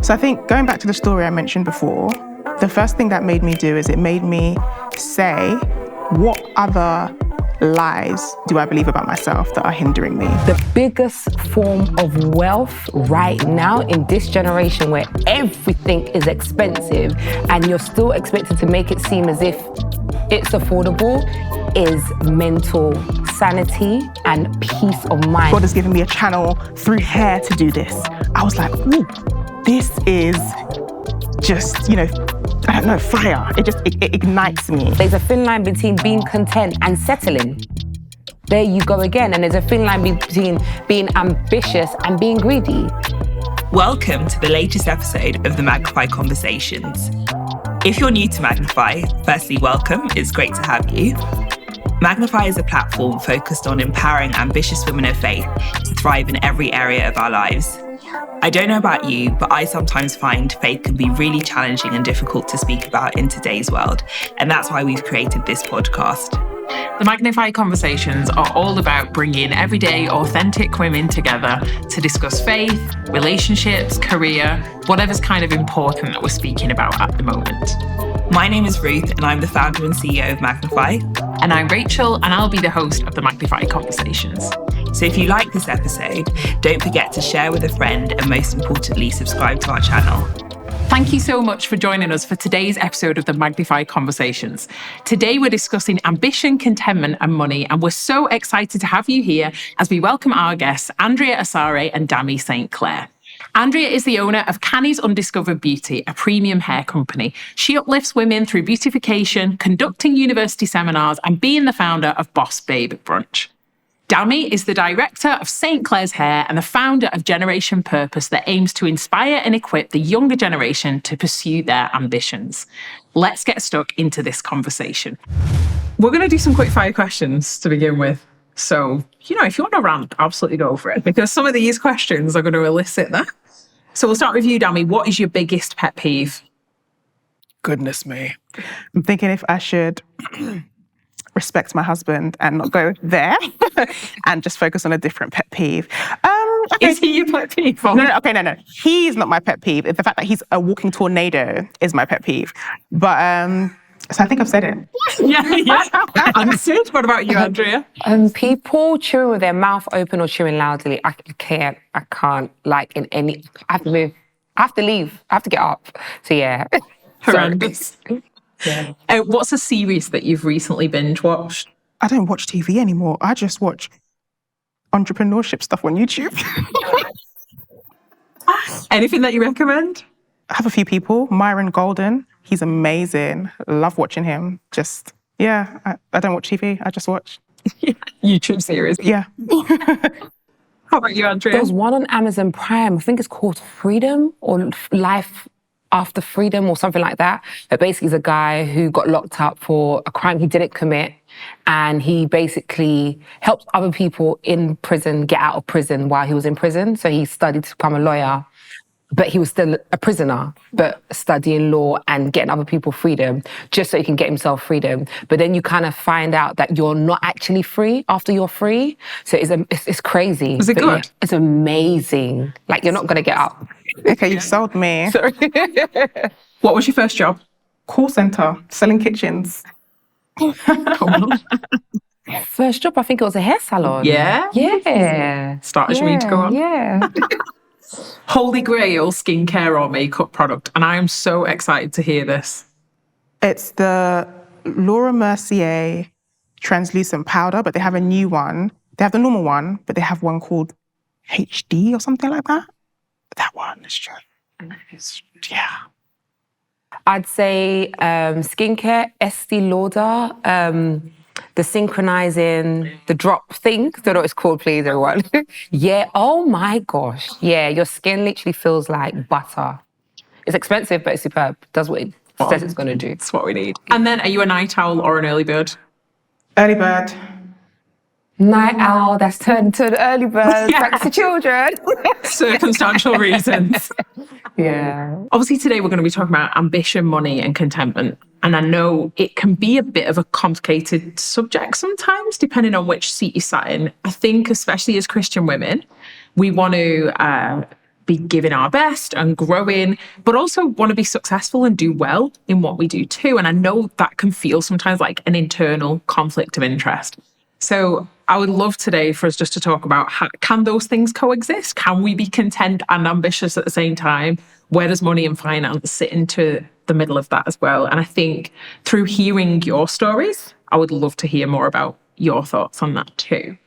So I think going back to the story I mentioned before, the first thing that made me do is it made me say, what other lies do I believe about myself that are hindering me? The biggest form of wealth right now in this generation where everything is expensive and you're still expected to make it seem as if it's affordable is mental sanity and peace of mind. God has given me a channel through hair to do this. I was like, ooh, this is just, I don't know, fire. It ignites me. There's a thin line between being content and settling. There you go again. And there's a thin line between being ambitious and being greedy. Welcome to the latest episode of the Magnify Conversations. If you're new to Magnify, firstly, welcome. It's great to have you. Magnify is a platform focused on empowering ambitious women of faith to thrive in every area of our lives. I don't know about you, but I sometimes find faith can be really challenging and difficult to speak about in today's world. And that's why we've created this podcast. The Magnify Conversations are all about bringing everyday, authentic women together to discuss faith, relationships, career, whatever's kind of important that we're speaking about at the moment. My name is Ruth, and I'm the founder and CEO of Magnify. And I'm Rachel, and I'll be the host of the Magnify Conversations. So if you like this episode, don't forget to share with a friend, and most importantly, subscribe to our channel. Thank you so much for joining us for today's episode of the Magnify Conversations. Today we're discussing ambition, contentment and money, and we're so excited to have you here as we welcome our guests, Andria Asare and Dammy St. Clair. Andria is the owner of Canny's Undiscovered Beauty, a premium hair company. She uplifts women through beautification, conducting university seminars, and being the founder of Boss Babe Brunch. Dammy is the director of St. Clair's Hair and the founder of Generation Purpose that aims to inspire and equip the younger generation to pursue their ambitions. Let's get stuck into this conversation. We're going to do some quick fire questions to begin with. So, if you want to rant, absolutely go for it, because some of these questions are going to elicit that. So we'll start with you, Dammy. What is your biggest pet peeve? Goodness me. I'm thinking if I should respect my husband and not go there and just focus on a different pet peeve. Okay. Is he your pet peeve? No. He's not my pet peeve. The fact that he's a walking tornado is my pet peeve. But, so I think I've said it. Yeah. Understood. What about you, Andria? People chewing with their mouth open or chewing loudly. I can't, in any, I have to move. I have to leave. I have to get up. So yeah. Horrendous. Yeah. What's a series that you've recently binge watched? I don't watch TV anymore. I just watch entrepreneurship stuff on YouTube. Anything that you recommend? I have a few people. Myron Golden. He's amazing. Love watching him. I don't watch TV. I just watch. YouTube series. Yeah. How about you, Andrea? There's one on Amazon Prime. I think it's called Freedom or Life After Freedom or something like that. But basically, it's a guy who got locked up for a crime he didn't commit. And he basically helped other people in prison get out of prison while he was in prison. So he studied to become a lawyer. But he was still a prisoner, but studying law and getting other people freedom just so he can get himself freedom. But then you kind of find out that you're not actually free after you're free. So it's crazy. Is it good? Yeah, it's amazing. Like, you're not going to get up. Okay, you sold me. Sorry. What was your first job? Call center, selling kitchens. First job, I think it was a hair salon. Yeah? Yeah. Starters you mean to go on? Yeah. Holy Grail skincare or makeup product, and I am so excited to hear this. It's the Laura Mercier translucent powder, but they have a new one. They have the normal one, but they have one called HD or something like that. That one is just, yeah. I'd say skincare, Estee Lauder, the synchronizing, the drop thing. Don't know what it's called, please, everyone. Yeah, oh my gosh. Yeah, your skin literally feels like butter. It's expensive, but it's superb. Does what it says it's going to do. That's what we need. And then, are you a night owl or an early bird? Early bird. Night owl, that's turned to the early bird, thanks to children. Circumstantial reasons. Yeah. Obviously, today we're going to be talking about ambition, money, and contentment. And I know it can be a bit of a complicated subject sometimes, depending on which seat you sat in. I think, especially as Christian women, we want to be giving our best and growing, but also want to be successful and do well in what we do too. And I know that can feel sometimes like an internal conflict of interest. So I would love today for us just to talk about how can those things coexist? Can we be content and ambitious at the same time? Where does money and finance sit into the middle of that as well? And I think through hearing your stories, I would love to hear more about your thoughts on that too.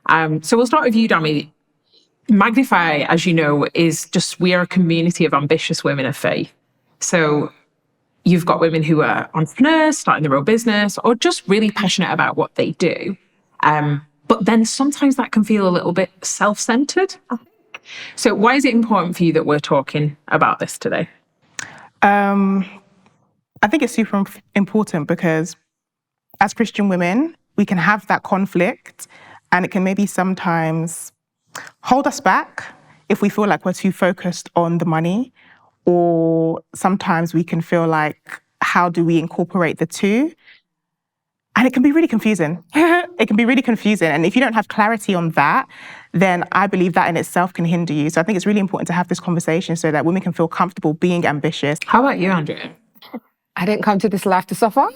So we'll start with you, Dammy. Magnify, as you know, we are a community of ambitious women of faith. So you've got women who are entrepreneurs, starting their own business, or just really passionate about what they do. But then sometimes that can feel a little bit self-centered, I think. So why is it important for you that we're talking about this today? I think it's super important because as Christian women, we can have that conflict and it can maybe sometimes hold us back if we feel like we're too focused on the money, or sometimes we can feel like, how do we incorporate the two? And it can be really confusing. It can be really confusing. And if you don't have clarity on that, then I believe that in itself can hinder you. So I think it's really important to have this conversation so that women can feel comfortable being ambitious. How about you, Andria? I didn't come to this life to suffer.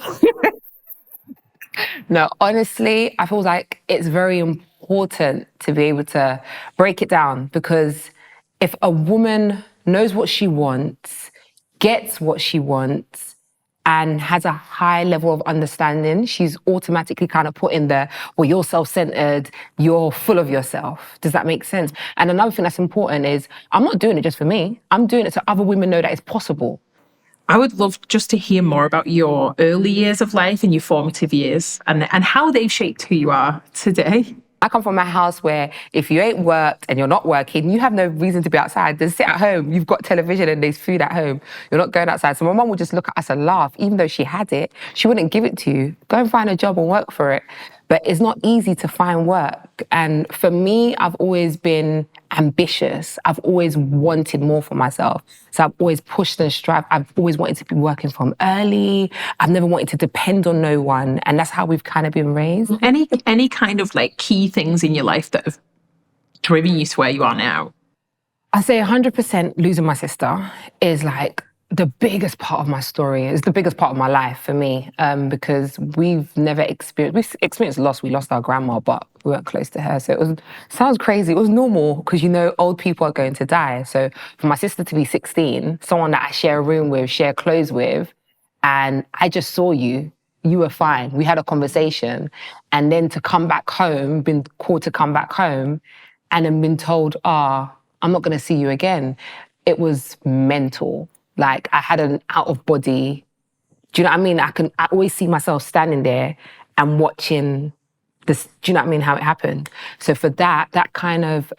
No, honestly, I feel like it's very important to be able to break it down, because if a woman knows what she wants, gets what she wants, and has a high level of understanding, she's automatically kind of put in there, well, you're self-centered, you're full of yourself. Does that make sense? And another thing that's important is, I'm not doing it just for me. I'm doing it so other women know that it's possible. I would love just to hear more about your early years of life and your formative years and how they've shaped who you are today. I come from a house where if you ain't worked and you're not working, you have no reason to be outside. Just sit at home. You've got television and there's food at home. You're not going outside. So my mum would just look at us and laugh. Even though she had it, she wouldn't give it to you. Go and find a job and work for it. But it's not easy to find work. And for me, I've always been ambitious. I've always wanted more for myself. So I've always pushed and strived. I've always wanted to be working from early. I've never wanted to depend on no one. And that's how we've kind of been raised. Any kind of like key things in your life that have driven you to where you are now? I say 100% losing my sister is like the biggest part of my story. It's the biggest part of my life for me, because we've experienced loss. We lost our grandma, but we weren't close to her. So sounds crazy. It was normal because, you know, old people are going to die. So for my sister to be 16, someone that I share a room with, share clothes with, and I just saw you were fine. We had a conversation. And then to come back home, been called to come back home, and then been told, I'm not going to see you again. It was mental. Like I had an out of body. Do you know what I mean? I always see myself standing there and watching this. Do you know what I mean? How it happened. So for that kind of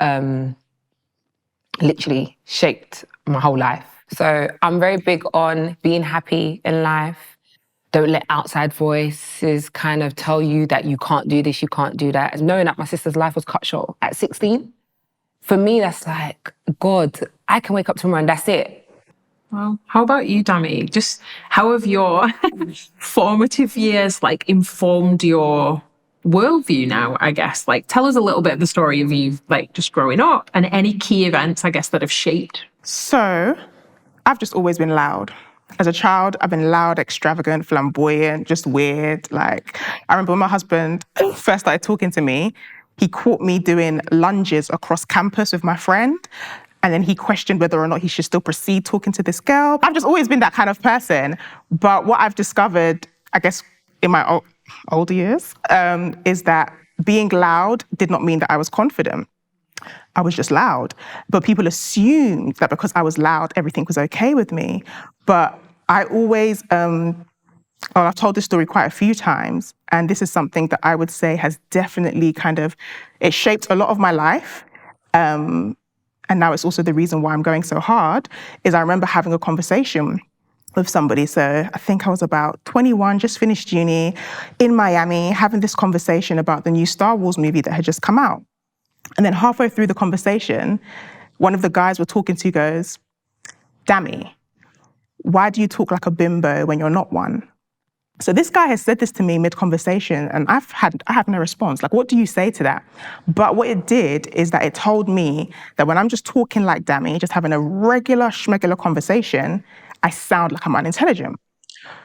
literally shaped my whole life. So I'm very big on being happy in life. Don't let outside voices kind of tell you that you can't do this, you can't do that. And knowing that my sister's life was cut short at 16, for me, that's like, God, I can wake up tomorrow and that's it. Well, how about you, Dammy? Just how have your formative years like informed your worldview now, I guess? Like, tell us a little bit of the story of you, like, just growing up and any key events, I guess, that have shaped. So I've just always been loud. As a child, I've been loud, extravagant, flamboyant, just weird. Like, I remember when my husband first started talking to me, he caught me doing lunges across campus with my friend. And then he questioned whether or not he should still proceed talking to this girl. I've just always been that kind of person. But what I've discovered, I guess, in my older years, is that being loud did not mean that I was confident. I was just loud. But people assumed that because I was loud, everything was okay with me. But I always, I've told this story quite a few times, and this is something that I would say has definitely it shaped a lot of my life. And now it's also the reason why I'm going so hard, is I remember having a conversation with somebody. So I think I was about 21, just finished uni in Miami, having this conversation about the new Star Wars movie that had just come out. And then halfway through the conversation, one of the guys we're talking to goes, "Dammy, why do you talk like a bimbo when you're not one?" So this guy has said this to me mid-conversation, and I have no response. Like, what do you say to that? But what it did is that it told me that when I'm just talking like Dammy, just having a regular schmegular conversation, I sound like I'm unintelligent.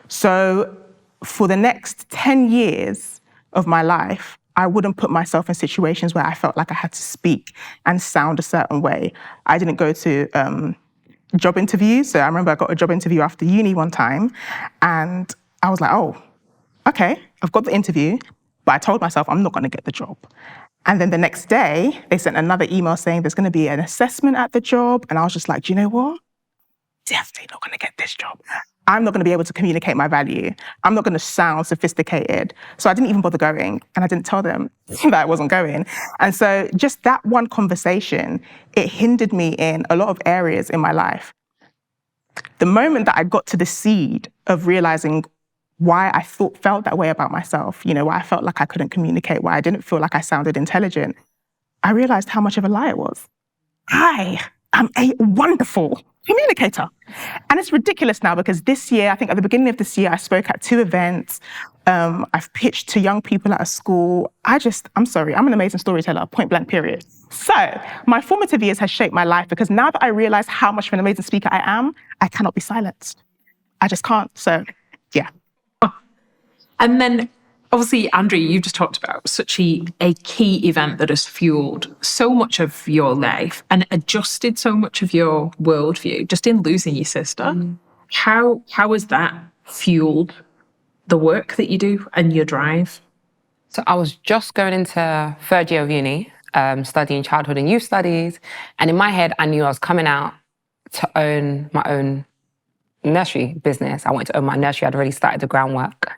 So for the next 10 years of my life, I wouldn't put myself in situations where I felt like I had to speak and sound a certain way. I didn't go to job interviews. So I remember I got a job interview after uni one time, and I was like, oh, okay, I've got the interview, but I told myself I'm not going to get the job. And then the next day, they sent another email saying there's going to be an assessment at the job. And I was just like, do you know what? Definitely not going to get this job. I'm not going to be able to communicate my value. I'm not going to sound sophisticated. So I didn't even bother going, and I didn't tell them that I wasn't going. And so just that one conversation, it hindered me in a lot of areas in my life. The moment that I got to the seed of realizing why I felt that way about myself, why I felt like I couldn't communicate, why I didn't feel like I sounded intelligent, I realized how much of a lie it was. I am a wonderful communicator. And it's ridiculous now because this year, I think at the beginning of this year, I spoke at 2 events. I've pitched to young people at a school. I'm sorry, I'm an amazing storyteller, point blank, period. So my formative years has shaped my life because now that I realize how much of an amazing speaker I am, I cannot be silenced. I just can't. So, yeah. And then, obviously, Andria, you just talked about such a key event that has fueled so much of your life and adjusted so much of your worldview, just in losing your sister. Mm. How has that fueled the work that you do and your drive? So I was just going into 3rd year of uni, studying childhood and youth studies. And in my head, I knew I was coming out to own my own nursery business. I wanted to own my nursery. I'd already started the groundwork.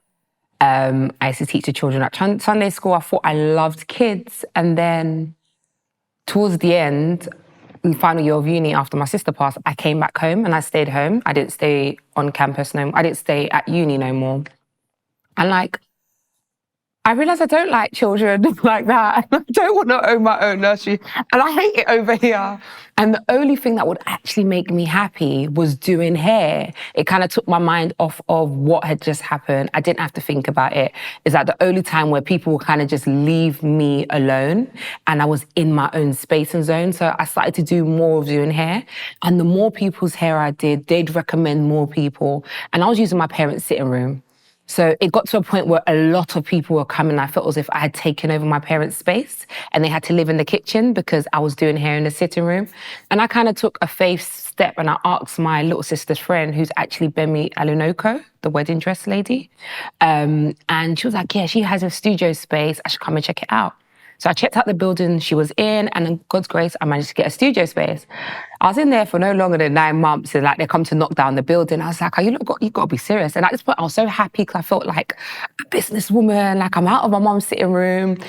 I used to teach the children at Sunday school. I thought I loved kids. And then towards the end, in final year of uni, after my sister passed, I came back home and I stayed home. I didn't stay on campus no more. I didn't stay at uni no more. And I realised I don't like children like that. I don't want to own my own nursery. And I hate it over here. And the only thing that would actually make me happy was doing hair. It kind of took my mind off of what had just happened. I didn't have to think about it. It's like the only time where people would kind of just leave me alone and I was in my own space and zone. So I started to do more of doing hair. And the more people's hair I did, they'd recommend more people. And I was using my parents' sitting room. So it got to a point where a lot of people were coming. I felt as if I had taken over my parents' space and they had to live in the kitchen because I was doing hair in the sitting room. And I kind of took a faith step and I asked my little sister's friend, who's actually Bemi Alunoko, the wedding dress lady. And she was like, yeah, she has a studio space. I should come and check it out. So I checked out the building she was in, and in God's grace, I managed to get a studio space. I was in there for no longer than 9 months, and they come to knock down the building. I was like, oh, you got to be serious. And at this point, I was so happy because I felt like a businesswoman, I'm out of my mom's sitting room,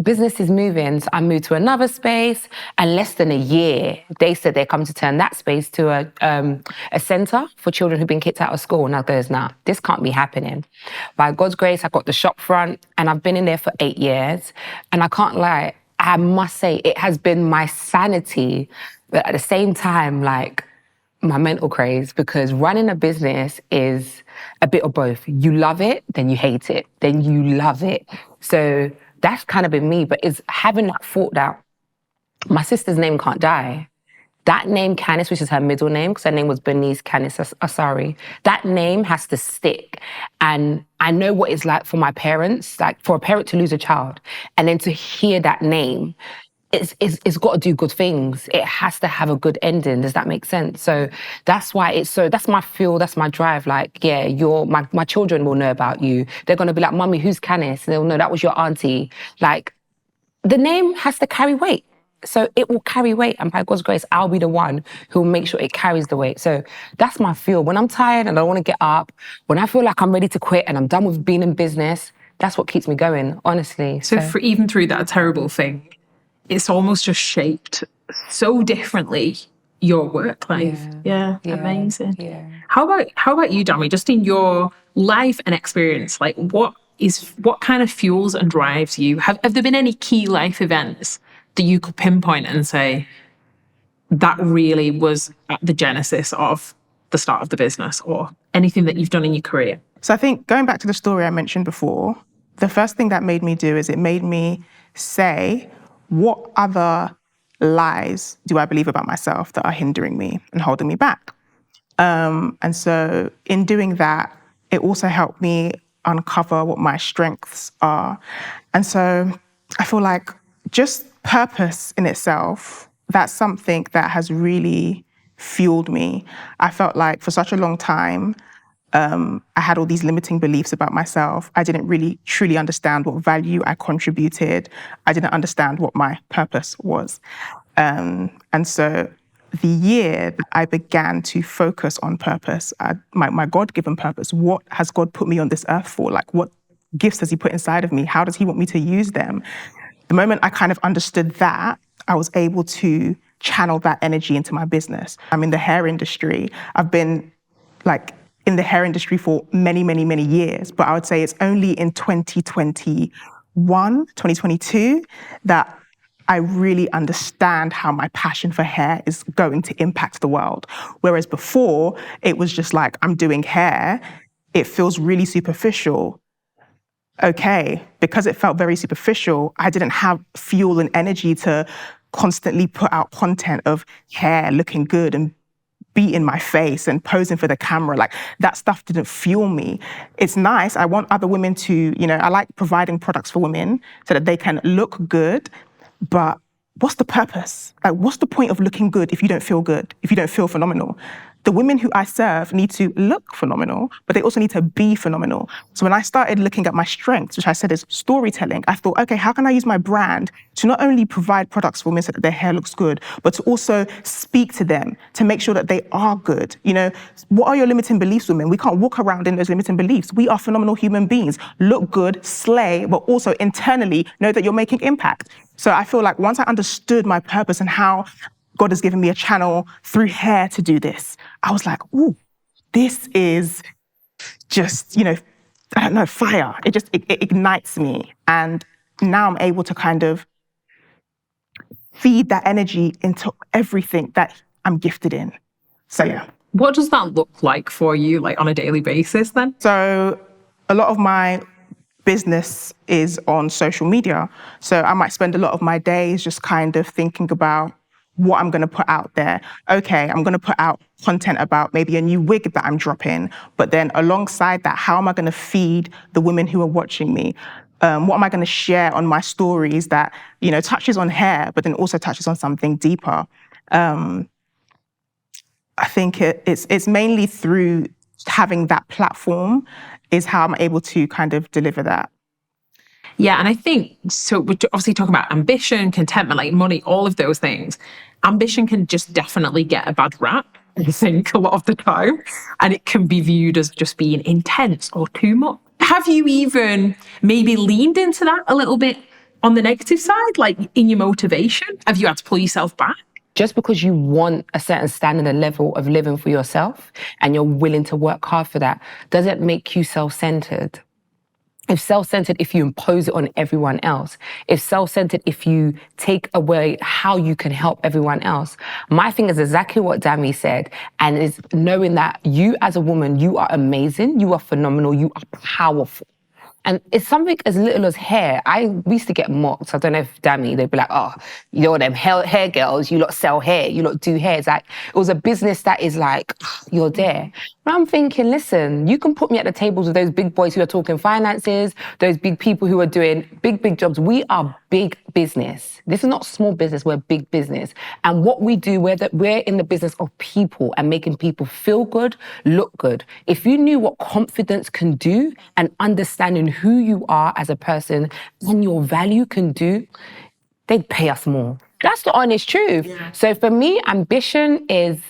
business is moving. So I moved to another space, and less than a year, they said they come to turn that space to a centre for children who've been kicked out of school. And I goes, nah, this can't be happening. By God's grace, I got the shop front, and I've been in there for 8 years, and I can't lie, I must say it has been my sanity, but at the same time, my mental craze, because running a business is a bit of both. You love it, then you hate it, then you love it. So that's kind of been me, but it's having that thought that my sister's name can't die. That name, Canis, which is her middle name, because her name was Bernice Canis Asare, that name has to stick. And I know what it's like for my parents, for a parent to lose a child, and then to hear that name, it's got to do good things. It has to have a good ending. Does that make sense? So that's why that's my fuel, that's my drive. My children will know about you. They're going to be like, Mummy, who's Canis? And they'll know that was your auntie. The name has to carry weight. So it will carry weight, and by God's grace, I'll be the one who will make sure it carries the weight. So that's my fuel. When I'm tired and I don't want to get up, when I feel like I'm ready to quit and I'm done with being in business, that's what keeps me going, honestly. So even through that terrible thing, it's almost just shaped so differently your work life. Yeah. Amazing. Yeah. How about you, Dammy? Just in your life and experience, what kind of fuels and drives you? Have there been any key life events that you could pinpoint and say, that really was at the genesis of the start of the business or anything that you've done in your career? So I think going back to the story I mentioned before, the first thing that made me do is it made me say, what other lies do I believe about myself that are hindering me and holding me back? And so in doing that, it also helped me uncover what my strengths are. And so I feel like just purpose in itself, that's something that has really fueled me. I felt like for such a long time, I had all these limiting beliefs about myself. I didn't really truly understand what value I contributed. I didn't understand what my purpose was. And so the year that I began to focus on purpose, my God-given purpose, what has God put me on this earth for? Like, what gifts has he put inside of me? How does he want me to use them? The moment I kind of understood that, I was able to channel that energy into my business. I'm in the hair industry. I've been in the hair industry for many, many, many years, but I would say it's only in 2022 that I really understand how my passion for hair is going to impact the world. Whereas before, it was just like, I'm doing hair, it feels really superficial. Okay, because it felt very superficial, I didn't have fuel and energy to constantly put out content of hair looking good and beat in my face and posing for the camera. Like, that stuff didn't fuel me. It's nice. I want other women to, I like providing products for women so that they can look good, but what's the purpose? Like, what's the point of looking good if you don't feel good, if you don't feel phenomenal? The women who I serve need to look phenomenal, but they also need to be phenomenal. So when I started looking at my strengths, which I said is storytelling, I thought, okay, how can I use my brand to not only provide products for women so that their hair looks good, but to also speak to them, to make sure that they are good? What are your limiting beliefs, women? We can't walk around in those limiting beliefs. We are phenomenal human beings. Look good, slay, but also internally know that you're making impact. So I feel like once I understood my purpose and how God has given me a channel through hair to do this, I was like, ooh, this is just, fire. It ignites me. And now I'm able to kind of feed that energy into everything that I'm gifted in. So, yeah. What does that look like for you, like on a daily basis then? So a lot of my business is on social media. So I might spend a lot of my days just kind of thinking about what I'm going to put out there. Okay, I'm going to put out content about maybe a new wig that I'm dropping, but then alongside that, how am I going to feed the women who are watching me? What am I going to share on my stories that, touches on hair, but then also touches on something deeper? I think it's mainly through having that platform is how I'm able to kind of deliver that. Yeah, and I think, so we're obviously talking about ambition, contentment, like money, all of those things. Ambition can just definitely get a bad rap, I think, a lot of the time. And it can be viewed as just being intense or too much. Have you even maybe leaned into that a little bit on the negative side, like in your motivation? Have you had to pull yourself back? Just because you want a certain standard and level of living for yourself and you're willing to work hard for that, doesn't make you self-centered. If self-centered, if you impose it on everyone else, if self-centered, if you take away how you can help everyone else. My thing is exactly what Dammy said, and is knowing that you as a woman, you are amazing, you are phenomenal, you are powerful. And it's something as little as hair. We used to get mocked. I don't know if Dammy, they'd be like, oh, you're them hair girls, you lot sell hair, you lot do hair. It's like, it was a business that is like, you're there. But I'm thinking, listen, you can put me at the tables with those big boys who are talking finances, those big people who are doing big jobs. We are big business. This is not small business, we're big business. And what we do, we're in the business of people and making people feel good, look good. If you knew what confidence can do and understanding who you are as a person and your value can do, they'd pay us more. That's the honest truth. Yeah. So for me, ambition is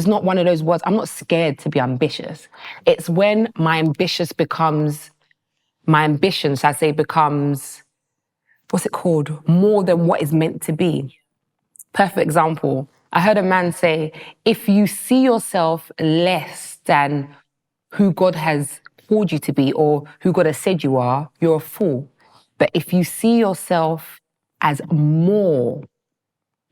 not one of those words. I'm not scared to be ambitious. It's when my ambition, becomes, what's it called? More than what is meant to be. Perfect example. I heard a man say, if you see yourself less than who God has called you to be or who God has said you are, you're a fool. But if you see yourself as more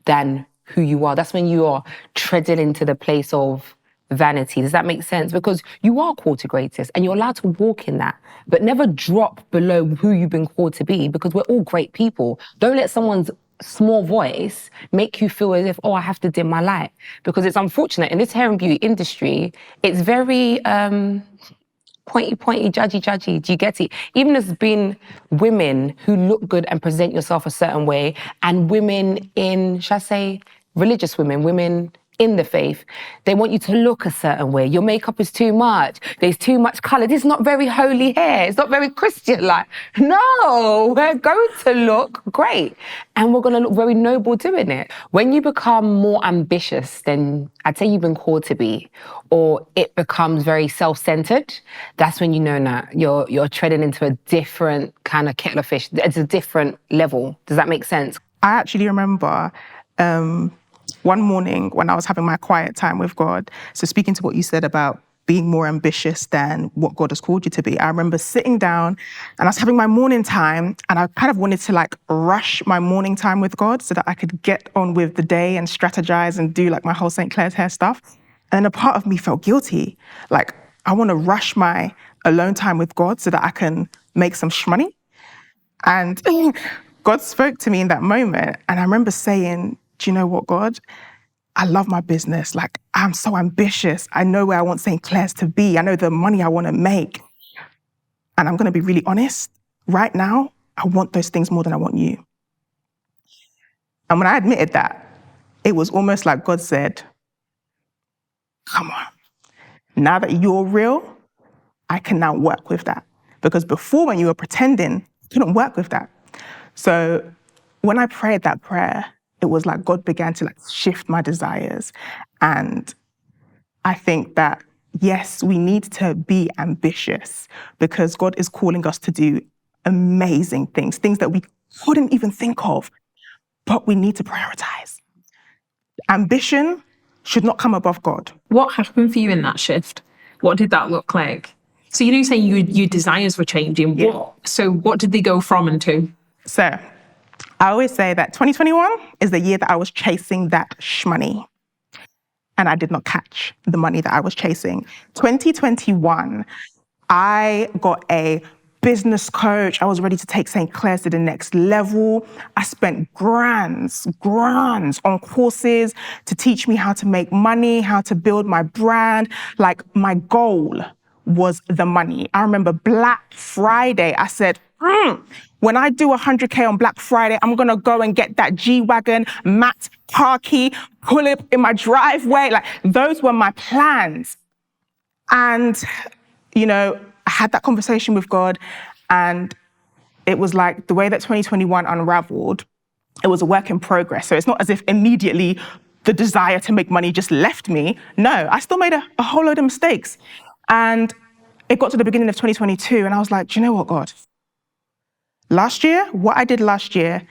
than who you are, that's when you are treading into the place of vanity. Does that make sense? Because you are called to greatness and you're allowed to walk in that, but never drop below who you've been called to be, because we're all great people. Don't let someone's small voice make you feel as if, oh, I have to dim my light. Because it's unfortunate in this hair and beauty industry, it's very pointy, judgy. Do you get it? Even as being women who look good and present yourself a certain way, and women in, shall I say, religious women in the faith, they want you to look a certain way. Your makeup is too much. There's too much colour. This is not very holy hair. It's not very Christian-like. No, we're going to look great. And we're going to look very noble doing it. When you become more ambitious than I'd say you've been called to be, or it becomes very self-centered, that's when you know that you're treading into a different kind of kettle of fish. It's a different level. Does that make sense? I actually remember one morning when I was having my quiet time with God, so speaking to what you said about being more ambitious than what God has called you to be, I remember sitting down and I was having my morning time, and I kind of wanted to like rush my morning time with God so that I could get on with the day and strategize and do like my whole St. Clair's hair stuff. And a part of me felt guilty. Like, I want to rush my alone time with God so that I can make some shmoney. And God spoke to me in that moment. And I remember saying, do you know what, God? I love my business. Like, I'm so ambitious. I know where I want St. Clair's to be. I know the money I want to make. And I'm going to be really honest. Right now, I want those things more than I want you. And when I admitted that, it was almost like God said, come on. Now that you're real, I can now work with that. Because before, when you were pretending, you couldn't work with that. So when I prayed that prayer, it was like God began to like shift my desires. And I think that, yes, we need to be ambitious because God is calling us to do amazing things that we couldn't even think of, but we need to prioritize. Ambition should not come above God. What happened for you in that shift? What did that look like? So you know, saying your desires were changing. Yeah. What did they go from and to? So I always say that 2021 is the year that I was chasing that shmoney. And I did not catch the money that I was chasing. 2021, I got a business coach. I was ready to take St. Clair's to the next level. I spent grands on courses to teach me how to make money, how to build my brand. Like, my goal was the money. I remember Black Friday, I said, when I do 100K on Black Friday, I'm gonna go and get that G-Wagon, matte car key, pull it in my driveway. Like, those were my plans. And, you know, I had that conversation with God, and it was like the way that 2021 unraveled, it was a work in progress. So it's not as if immediately the desire to make money just left me. No, I still made a whole load of mistakes. And it got to the beginning of 2022, and I was like, do you know what, God? Last year, what I did last year,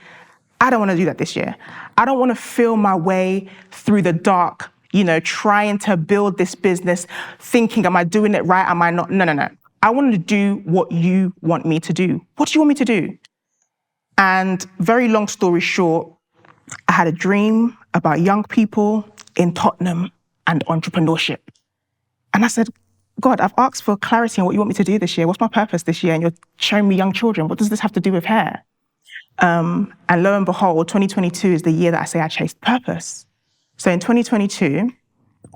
I don't want to do that this year. I don't want to feel my way through the dark, you know, trying to build this business, thinking, am I doing it right? Am I not? No. I want to do what you want me to do. What do you want me to do? And very long story short, I had a dream about young people in Tottenham and entrepreneurship. And I said, God, I've asked for clarity on what you want me to do this year. What's my purpose this year? And you're showing me young children. What does this have to do with hair? And lo and behold, 2022 is the year that I say I chased purpose. So in 2022,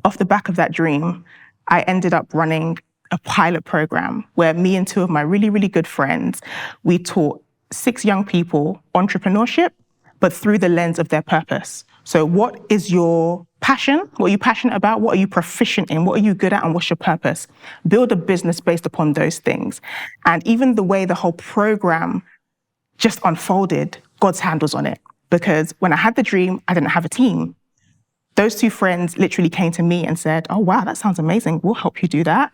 off the back of that dream, I ended up running a pilot program where me and two of my really, really good friends, we taught 6 young people entrepreneurship, but through the lens of their purpose. So what is your passion? What are you passionate about? What are you proficient in? What are you good at? And what's your purpose? Build a business based upon those things. And even the way the whole program just unfolded, God's hand was on it. Because when I had the dream, I didn't have a team. Those 2 friends literally came to me and said, oh, wow, that sounds amazing. We'll help you do that.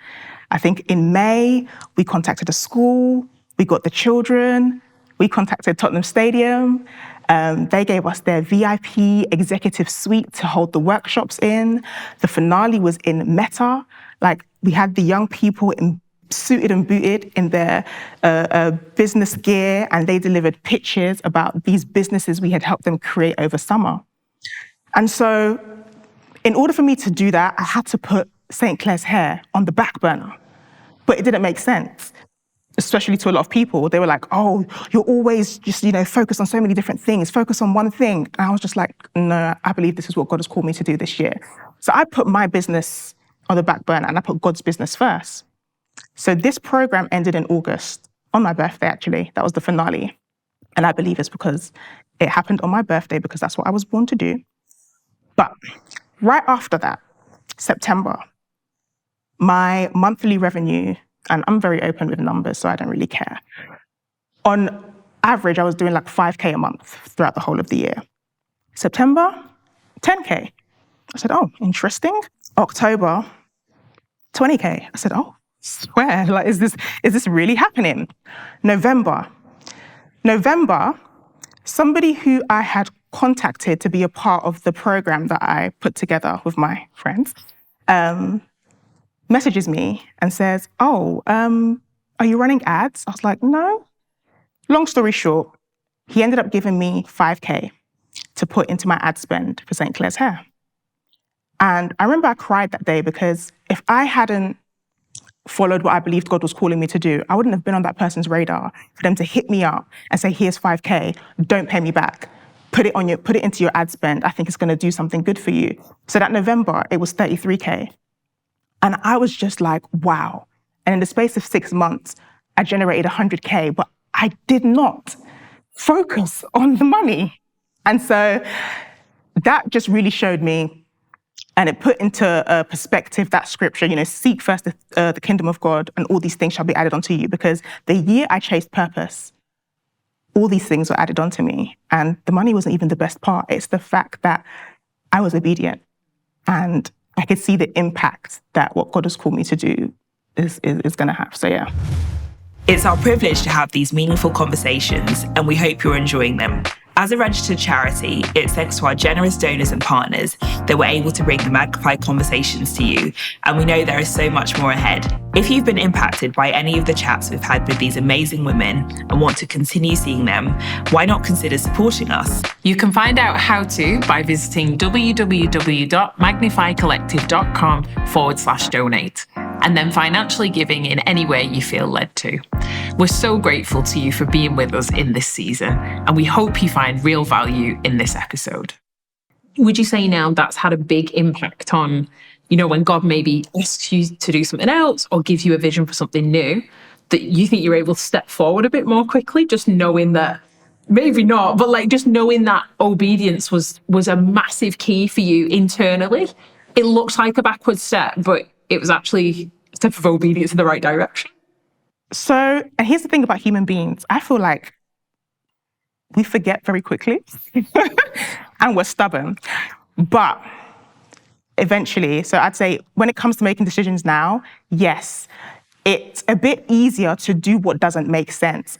I think in May, we contacted a school. We got the children. We contacted Tottenham Stadium. They gave us their VIP executive suite to hold the workshops in. The finale was in Meta. Like, we had the young people suited and booted in their business gear, and they delivered pitches about these businesses we had helped them create over summer. And so in order for me to do that, I had to put St. Clair's hair on the back burner. But it didn't make sense, especially to a lot of people. They were like, oh, you're always just, focused on so many different things, focus on one thing. And I was just like, no, I believe this is what God has called me to do this year. So I put my business on the back burner and I put God's business first. So this program ended in August, on my birthday, actually. That was the finale. And I believe it's because it happened on my birthday because that's what I was born to do. But right after that, September, my monthly revenue, and I'm very open with numbers, so I don't really care. On average, I was doing like 5K a month throughout the whole of the year. September, 10K. I said, oh, interesting. October, 20K. I said, oh, swear, like, is this really happening? November, somebody who I had contacted to be a part of the program that I put together with my friends, messages me and says, oh, are you running ads? I was like, no. Long story short, he ended up giving me 5K to put into my ad spend for St. Clair's hair. And I remember I cried that day because if I hadn't followed what I believed God was calling me to do, I wouldn't have been on that person's radar for them to hit me up and say, here's 5K, don't pay me back. Put it into your ad spend. I think it's going to do something good for you. So that November, it was 33K. And I was just like, wow. And in the space of 6 months, I generated 100K, but I did not focus on the money. And so that just really showed me, and it put into perspective that scripture, seek first the kingdom of God and all these things shall be added onto you. Because the year I chased purpose, all these things were added onto me. And the money wasn't even the best part. It's the fact that I was obedient and I could see the impact that what God has called me to do is going to have. So, yeah. It's our privilege to have these meaningful conversations, and we hope you're enjoying them. As a registered charity, it's thanks to our generous donors and partners that we're able to bring the Magnify conversations to you, and we know there is so much more ahead. If you've been impacted by any of the chats we've had with these amazing women and want to continue seeing them, why not consider supporting us? You can find out how to by visiting www.magnifycollective.com/donate. And then financially giving in any way you feel led to. We're so grateful to you for being with us in this season, and we hope you find real value in this episode. Would you say now that's had a big impact on, when God maybe asks you to do something else or gives you a vision for something new, that you think you're able to step forward a bit more quickly, just knowing that, maybe not, but just knowing that obedience was a massive key for you internally? It looks like a backward step, but it was actually a step of obedience in the right direction. So, and here's the thing about human beings. I feel like we forget very quickly and we're stubborn. But eventually, so I'd say when it comes to making decisions now, yes, it's a bit easier to do what doesn't make sense,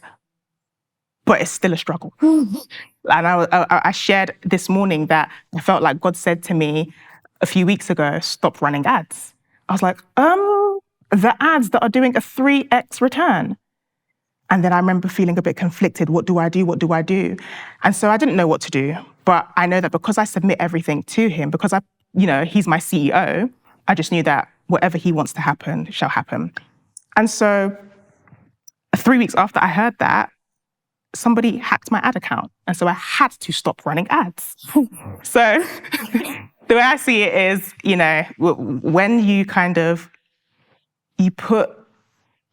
but it's still a struggle. And I shared this morning that I felt like God said to me a few weeks ago, stop running ads. I was like, the ads that are doing a 3x return. And then I remember feeling a bit conflicted. What do I do? What do I do? And so I didn't know what to do. But I know that because I submit everything to him, because he's my CEO, I just knew that whatever he wants to happen shall happen. And so 3 weeks after I heard that, somebody hacked my ad account. And so I had to stop running ads. So the way I see it is, when you you put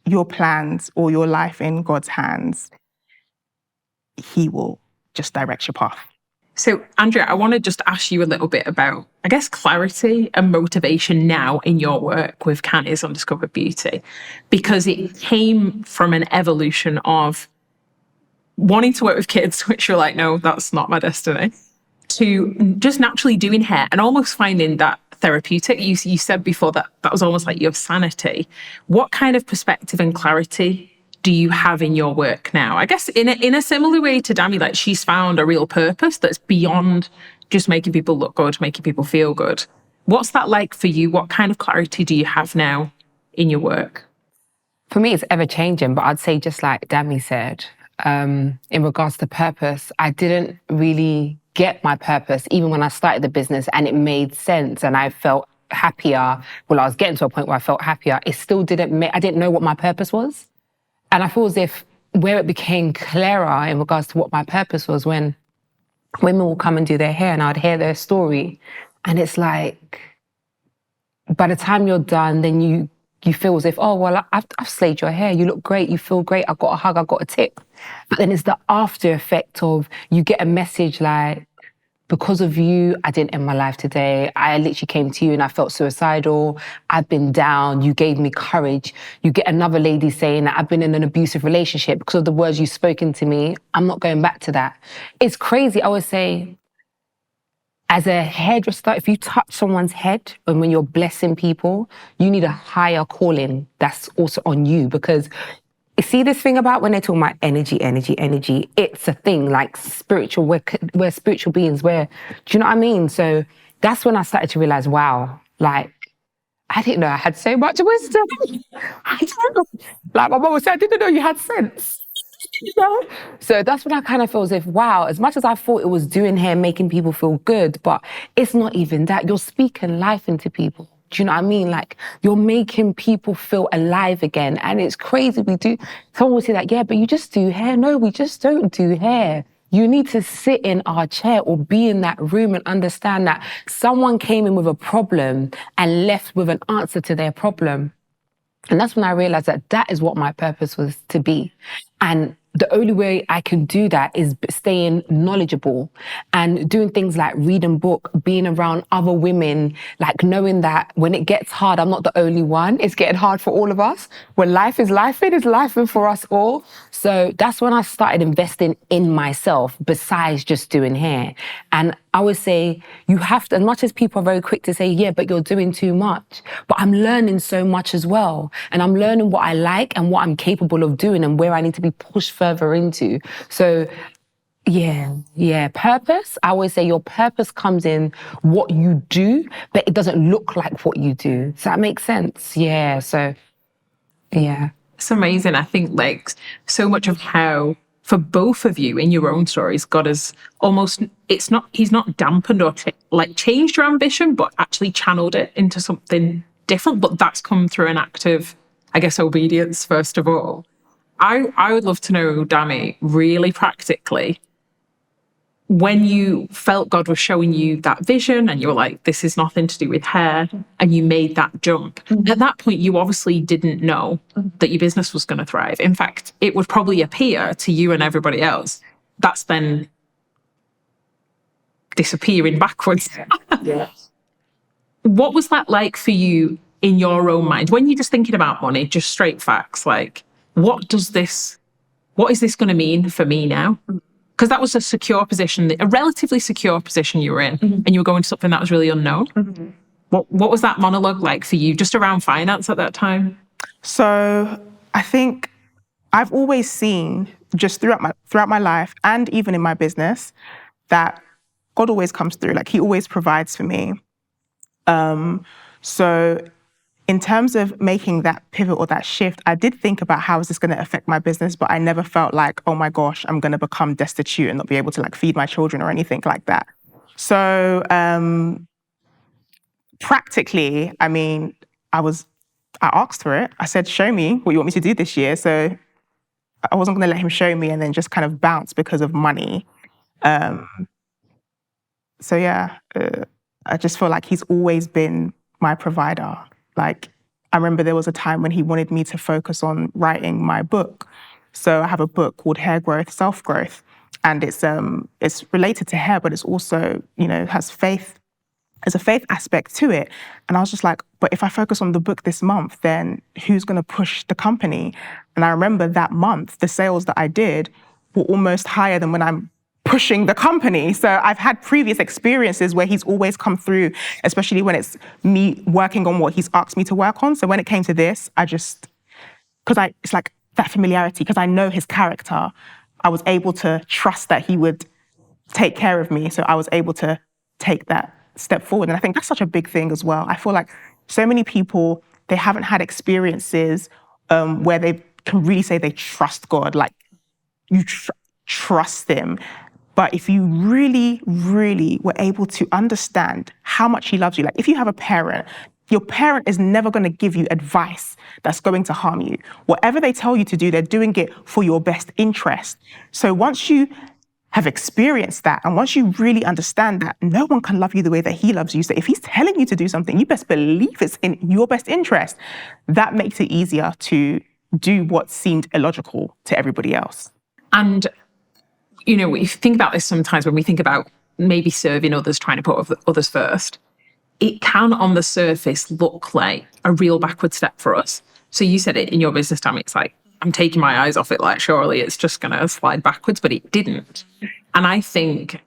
your plans or your life in God's hands, he will just direct your path. So, Andria, I want to just ask you a little bit about, I guess, clarity and motivation now in your work with Candice Undiscovered Beauty, because it came from an evolution of wanting to work with kids, which you're like, no, that's not my destiny, to just naturally doing hair and almost finding that therapeutic. You said before that was almost like your sanity. What kind of perspective and clarity do you have in your work now? I guess in a similar way to Dammy, like she's found a real purpose that's beyond just making people look good, making people feel good. What's that like for you? What kind of clarity do you have now in your work? For me, it's ever changing, but I'd say just like Dammy said, in regards to purpose, I didn't really get my purpose even when I started the business and it made sense and I felt happier, well, I was getting to a point where I felt happier, it still I didn't know what my purpose was. And I feel as if where it became clearer in regards to what my purpose was, when women will come and do their hair and I'd hear their story, and it's like, by the time you're done, then you feel as if, oh, well, I've slayed your hair. You look great. You feel great. I got a hug. I got a tip. But then it's the after effect of you get a message like, because of you, I didn't end my life today. I literally came to you and I felt suicidal. I've been down. You gave me courage. You get another lady saying that I've been in an abusive relationship because of the words you've spoken to me. I'm not going back to that. It's crazy. I always say, as a hairdresser, if you touch someone's head and when you're blessing people, you need a higher calling that's also on you, because you see this thing about when they're talking about energy, it's a thing, like spiritual, we're spiritual beings, do you know what I mean? So that's when I started to realize, wow, like, I didn't know I had so much wisdom. I didn't know. Like my mom would say, I didn't know you had sense. You know? So that's when I kind of feel as if, wow, as much as I thought it was doing hair, making people feel good, but it's not even that. You're speaking life into people. Do you know what I mean? Like, you're making people feel alive again. And it's crazy. Someone will say that, yeah, but you just do hair. No, we just don't do hair. You need to sit in our chair or be in that room and understand that someone came in with a problem and left with an answer to their problem. And that's when I realized that is what my purpose was to be. And the only way I can do that is staying knowledgeable and doing things like reading book, being around other women, like knowing that when it gets hard, I'm not the only one. It's getting hard for all of us. When life is life, it is life for us all. So that's when I started investing in myself besides just doing hair. And I always say, you have to, as much as people are very quick to say, yeah, but you're doing too much. But I'm learning so much as well. And I'm learning what I like and what I'm capable of doing and where I need to be pushed further into. So yeah. Purpose, I always say your purpose comes in what you do, but it doesn't look like what you do. Does that make sense? Yeah, so, yeah. It's amazing. I think like so much of how, for both of you in your own stories, God has almost, he's not dampened or changed your ambition, but actually channeled it into something different. But that's come through an act of, I guess, obedience, first of all. I would love to know, Dammy, really practically, when you felt God was showing you that vision and you were like, this is nothing to do with hair, and you made that jump. At that point, you obviously didn't know that your business was going to thrive. In fact, it would probably appear to you and everybody else that's then disappearing backwards. Yes. What was that like for you in your own mind? When you're just thinking about money, just straight facts, like, what is this going to mean for me now? Because that was a secure position, a relatively secure position you were in, and you were going to something that was really unknown. What was that monologue like for you, just around finance at that time? So I think I've always seen, just throughout my life and even in my business, that God always comes through. Like, he always provides for me. So in terms of making that pivot or that shift, I did think about how is this going to affect my business, but I never felt like, oh my gosh, I'm going to become destitute and not be able to like feed my children or anything like that. So practically, I mean, I asked for it. I said, show me what you want me to do this year. So I wasn't going to let him show me and then just kind of bounce because of money. So yeah, I just feel like he's always been my provider. Like, I remember there was a time when he wanted me to focus on writing my book. So I have a book called Hair Growth, Self-Growth. And it's related to hair, but it's also, has faith. There's a faith aspect to it. And I was just like, but if I focus on the book this month, then who's going to push the company? And I remember that month, the sales that I did were almost higher than when I'm pushing the company. So I've had previous experiences where he's always come through, especially when it's me working on what he's asked me to work on. So when it came to this, it's like that familiarity, because I know his character, I was able to trust that he would take care of me. So I was able to take that step forward. And I think that's such a big thing as well. I feel like so many people, they haven't had experiences where they can really say they trust God, like you trust him. But if you really, really were able to understand how much he loves you, like if you have a parent, your parent is never going to give you advice that's going to harm you. Whatever they tell you to do, they're doing it for your best interest. So once you have experienced that, and once you really understand that no one can love you the way that he loves you, so if he's telling you to do something, you best believe it's in your best interest. That makes it easier to do what seemed illogical to everybody else. And, you know, if you think about this sometimes when we think about maybe serving others, trying to put others first, it can on the surface look like a real backward step for us. So you said it in your business, Dammy, it's like, I'm taking my eyes off it, like surely it's just going to slide backwards, but it didn't. And I think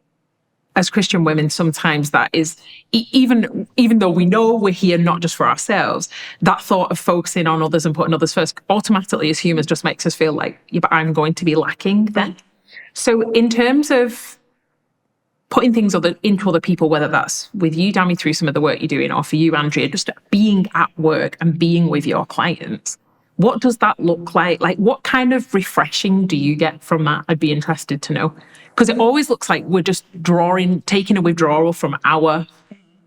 as Christian women, sometimes that is, even though we know we're here not just for ourselves, that thought of focusing on others and putting others first automatically as humans just makes us feel like, yeah, but I'm going to be lacking then. So in terms of putting things into other people, whether that's with you, Dammy, through some of the work you're doing, or for you, Andria, just being at work and being with your clients, what does that look like? Like, what kind of refreshing do you get from that? I'd be interested to know. Because it always looks like we're just taking a withdrawal from our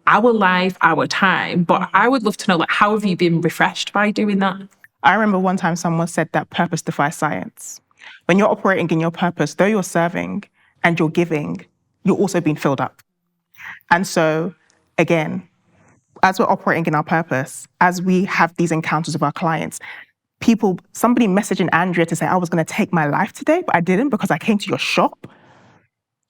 life, our time. But I would love to know, like, how have you been refreshed by doing that? I remember one time someone said that purpose defies science. When you're operating in your purpose, though you're serving and you're giving, you're also being filled up. And so, again, as we're operating in our purpose, as we have these encounters with our clients, somebody messaging Andria to say, I was going to take my life today, but I didn't because I came to your shop.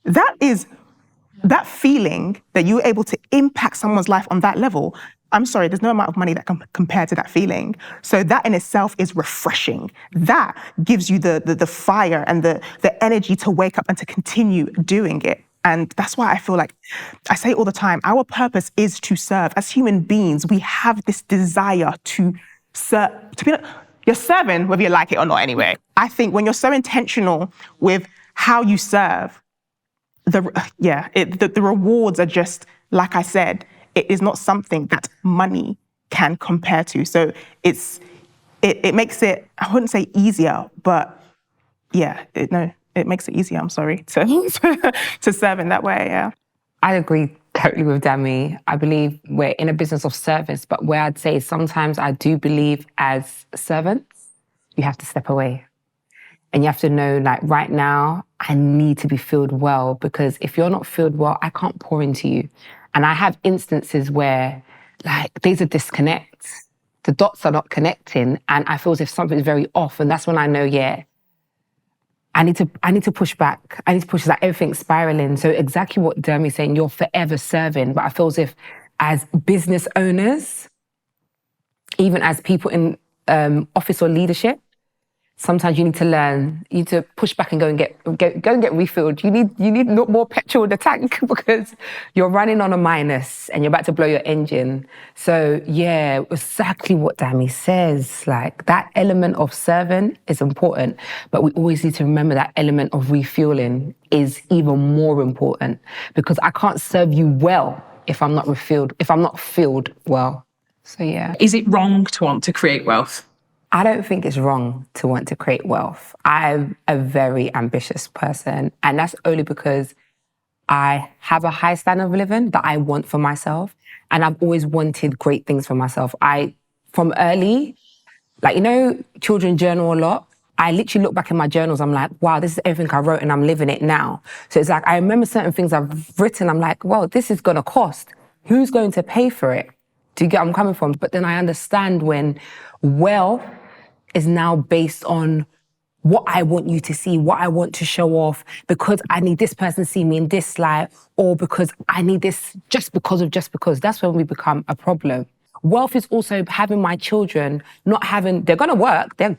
That feeling that you were able to impact someone's life on that level, I'm sorry, there's no amount of money that can compare to that feeling. So that in itself is refreshing. That gives you the fire and the energy to wake up and to continue doing it. And that's why I feel like, I say all the time, our purpose is to serve. As human beings, we have this desire to serve, you're serving whether you like it or not anyway. I think when you're so intentional with how you serve, the rewards are just, like I said, it is not something that money can compare to. So it makes it, I wouldn't say easier, but it makes it easier, I'm sorry, to serve in that way, yeah. I agree totally with Dammy. I believe we're in a business of service, but where I'd say sometimes I do believe as servants, you have to step away. And you have to know, like, right now, I need to be filled well, because if you're not filled well, I can't pour into you. And I have instances where, like, there's a disconnect. The dots are not connecting, and I feel as if something's very off. And that's when I know, I need to push back. I need to push that everything's spiraling. So exactly what Dammy's saying, you're forever serving. But I feel as if as business owners, even as people in office or leadership, sometimes you need to learn, you need to push back and go and get refilled. You need more petrol in the tank because you're running on a minus and you're about to blow your engine. So yeah, exactly what Dammy says. Like, that element of serving is important, but we always need to remember that element of refueling is even more important, because I can't serve you well if I'm not refilled, if I'm not filled well. So yeah. Is it wrong to want to create wealth? I don't think it's wrong to want to create wealth. I'm a very ambitious person, and that's only because I have a high standard of living that I want for myself, and I've always wanted great things for myself. From early, like, you know, children journal a lot. I literally look back in my journals, I'm like, wow, this is everything I wrote and I'm living it now. So it's like, I remember certain things I've written, I'm like, well, this is gonna cost. Who's going to pay for it? Do you get where I'm coming from? But then I understand when wealth is now based on what I want you to see, what I want to show off, because I need this person to see me in this light, or because I need this just because. That's when we become a problem. Wealth is also having my children they're gonna work, they're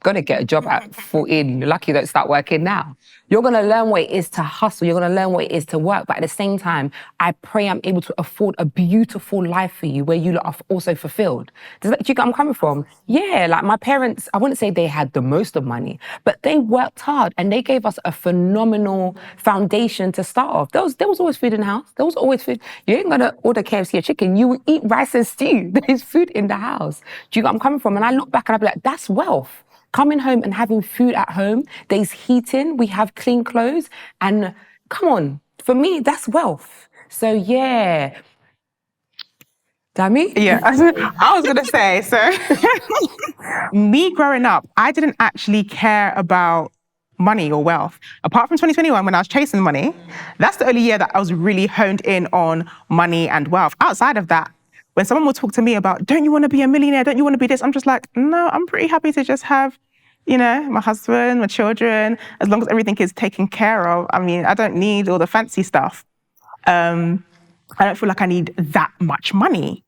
gonna get a job at 14. You're lucky you don't start working now. You're gonna learn what it is to hustle, you're gonna learn what it is to work, but at the same time, I pray I'm able to afford a beautiful life for you where you are also fulfilled. Do you get where I'm coming from? Yeah, like my parents, I wouldn't say they had the most of money, but they worked hard and they gave us a phenomenal foundation to start off. There was always food in the house. There was always food. You ain't gonna order KFC or chicken, you will eat rice and stew. There's food in the house. Do you get where I'm coming from? And I look back and I'll be like, that's wealth. Coming home and having food at home, there's heating, we have clean clothes, and come on, for me, that's wealth. So yeah. Dammy? Yeah, I was gonna say, so me growing up, I didn't actually care about money or wealth. Apart from 2021, when I was chasing money, that's the only year that I was really honed in on money and wealth. Outside of that, when someone would talk to me about, don't you want to be a millionaire? Don't you want to be this? I'm just like, no, I'm pretty happy to just have, my husband, my children, as long as everything is taken care of. I mean, I don't need all the fancy stuff. I don't feel like I need that much money.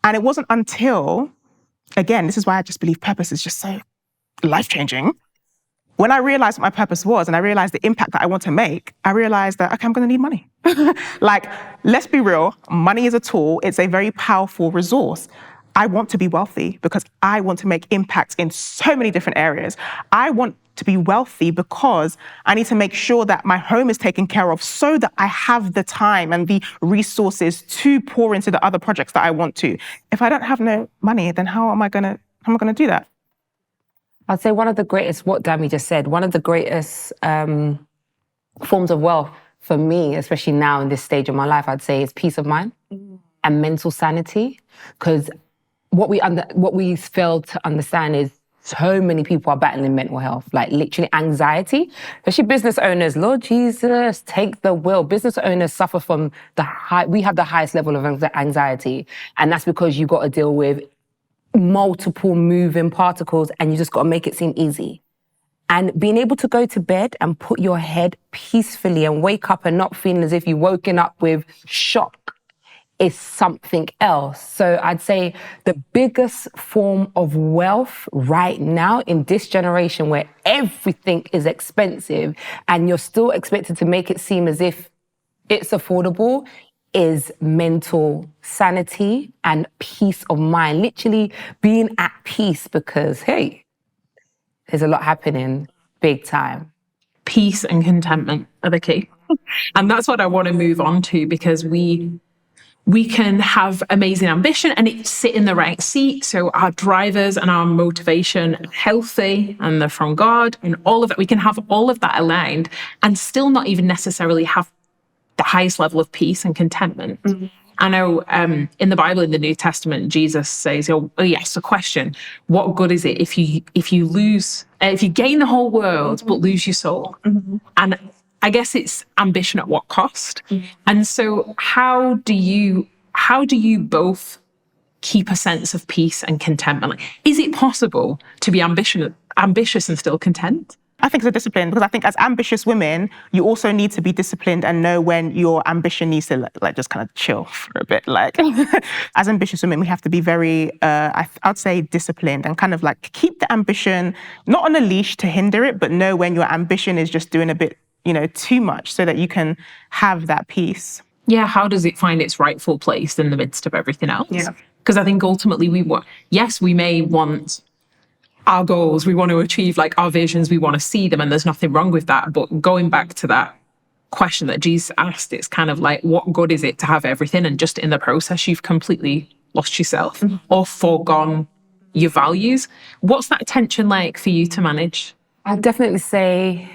And it wasn't until, again, this is why I just believe purpose is just so life-changing. When I realized what my purpose was and I realized the impact that I want to make, I realized that, okay, I'm going to need money. Like, let's be real, money is a tool. It's a very powerful resource. I want to be wealthy because I want to make impacts in so many different areas. I want to be wealthy because I need to make sure that my home is taken care of so that I have the time and the resources to pour into the other projects that I want to. If I don't have no money, then how am I gonna do that? I'd say one of the greatest, what Dammy just said, one of the greatest forms of wealth for me, especially now in this stage of my life, I'd say is peace of mind and mental sanity. Because what we fail to understand is so many people are battling mental health, like literally anxiety, especially business owners. Lord Jesus, take the wheel. Business owners suffer from we have the highest level of anxiety. And that's because you've got to deal with multiple moving particles and you just got to make it seem easy. And being able to go to bed and put your head peacefully and wake up and not feeling as if you've woken up with shock is something else. So I'd say the biggest form of wealth right now in this generation where everything is expensive and you're still expected to make it seem as if it's affordable is mental sanity and peace of mind. Literally being at peace because, hey, there's a lot happening big time. Peace and contentment are the key. And that's what I want to move on to, because we can have amazing ambition and it sit in the right seat. So our drivers and our motivation are healthy and they're from God and all of that. We can have all of that aligned and still not even necessarily have the highest level of peace and contentment. Mm-hmm. I know in the Bible, in the New Testament, Jesus says, he asks a question, what good is it if you gain the whole world but lose your soul? Mm-hmm. And I guess it's ambition at what cost? Mm-hmm. And so how do you both keep a sense of peace and contentment? Like, is it possible to be ambitious and still content? I think it's a discipline, because I think as ambitious women, you also need to be disciplined and know when your ambition needs to like just kind of chill for a bit. Like as ambitious women, we have to be very, I'd say disciplined and kind of like keep the ambition, not on a leash to hinder it, but know when your ambition is just doing a bit, too much so that you can have that peace. Yeah, how does it find its rightful place in the midst of everything else? Yeah. Because I think ultimately we may want our goals, we want to achieve like our visions, we want to see them, and there's nothing wrong with that. But going back to that question that Jesus asked, it's kind of like, what good is it to have everything and just in the process you've completely lost yourself or foregone your values? What's that tension like for you to manage? I'd definitely say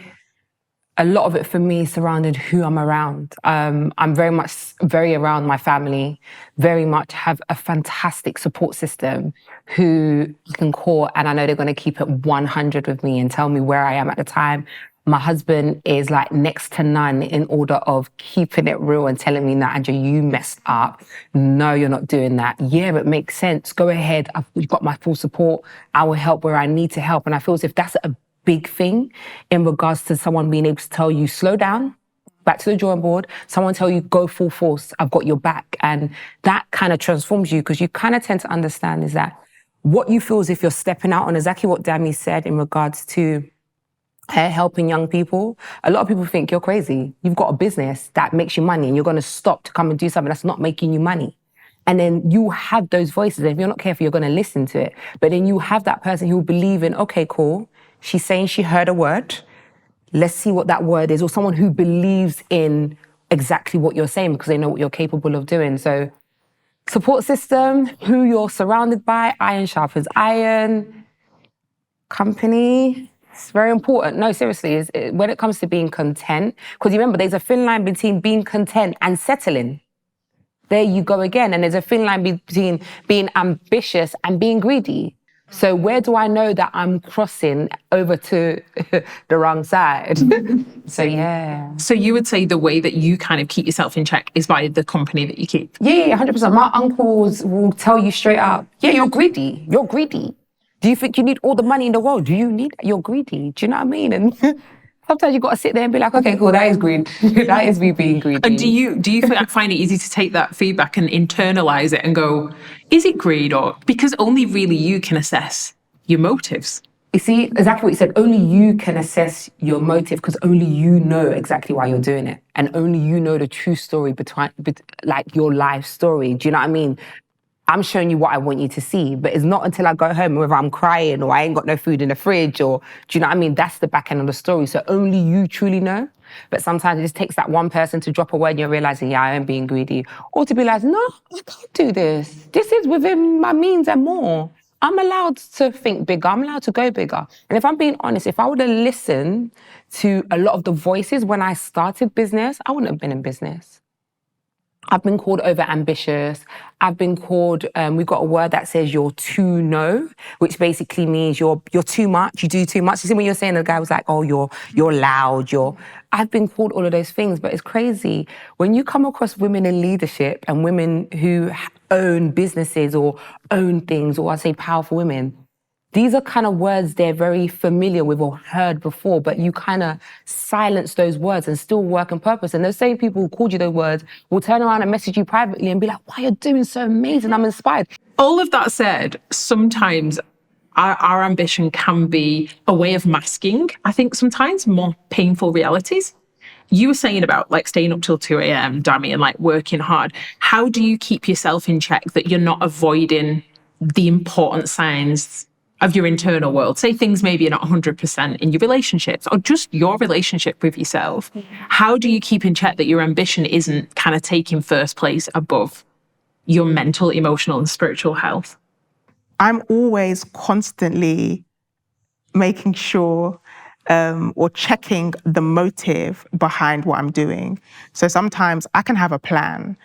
a lot of it for me surrounded who I'm around. I'm very around my family, very much have a fantastic support system who you can call, and I know they're going to keep it 100 with me and tell me where I am at the time. My husband is like next to none in order of keeping it real and telling me, "Nah, Andria, you messed up. No, you're not doing that. Yeah, it makes sense. Go ahead. You've got my full support. I will help where I need to help." And I feel as if that's a big thing in regards to someone being able to tell you, slow down, back to the drawing board. Someone tell you, go full force, I've got your back. And that kind of transforms you, because you kind of tend to understand is that what you feel as if you're stepping out on, exactly what Dammy said in regards to helping young people. A lot of people think you're crazy. You've got a business that makes you money and you're going to stop to come and do something that's not making you money. And then you have those voices. And if you're not careful, you're going to listen to it. But then you have that person who will believe in, okay, cool. She's saying she heard a word. Let's see what that word is. Or someone who believes in exactly what you're saying because they know what you're capable of doing. So support system, who you're surrounded by, iron sharpens iron, company, It's very important. No, seriously, when it comes to being content, because you remember there's a thin line between being content and settling. There you go again. And there's a thin line between being ambitious and being greedy. So where do I know that I'm crossing over to the wrong side? So yeah. So you would say the way that you kind of keep yourself in check is by the company that you keep? Yeah, 100%. My uncles will tell you straight up, yeah, you're greedy. You're greedy. Do you think you need all the money in the world? Do you need it? You're greedy. Do you know what I mean? And sometimes you got to sit there and be like, okay, cool, that is greed. That is me being greedy. And do you find it easy to take that feedback and internalize it and go, is it greed? Or because only really you can assess your motives. You see, exactly what you said, only you can assess your motive because only you know exactly why you're doing it. And only you know the true story like your life story. Do you know what I mean? I'm showing you what I want you to see, but it's not until I go home, whether I'm crying or I ain't got no food in the fridge or, do you know what I mean? That's the back end of the story. So only you truly know. But sometimes it just takes that one person to drop a word and you're realizing, yeah, I am being greedy. Or to be like, no, I can't do this. This is within my means and more. I'm allowed to think bigger. I'm allowed to go bigger. And if I'm being honest, if I would have listened to a lot of the voices when I started business, I wouldn't have been in business. I've been called over-ambitious. I've been called, we've got a word that says you're too no, which basically means you're too much, you do too much. You see when you're saying the guy was like, oh, you're loud, I've been called all of those things, but it's crazy. When you come across women in leadership and women who own businesses or own things, or I say powerful women, these are kind of words they're very familiar with or heard before, but you kind of silence those words and still work on purpose. And those same people who called you those words will turn around and message you privately and be like, wow, you're doing so amazing, I'm inspired. All of that said, sometimes our ambition can be a way of masking, I think, sometimes more painful realities. You were saying about like staying up till 2 a.m., Dammy, and like working hard. How do you keep yourself in check that you're not avoiding the important signs of your internal world? Say things maybe are not 100% in your relationships or just your relationship with yourself. How do you keep in check that your ambition isn't kind of taking first place above your mental, emotional, and spiritual health? I'm always constantly making sure or checking the motive behind what I'm doing. So sometimes I can have a plan.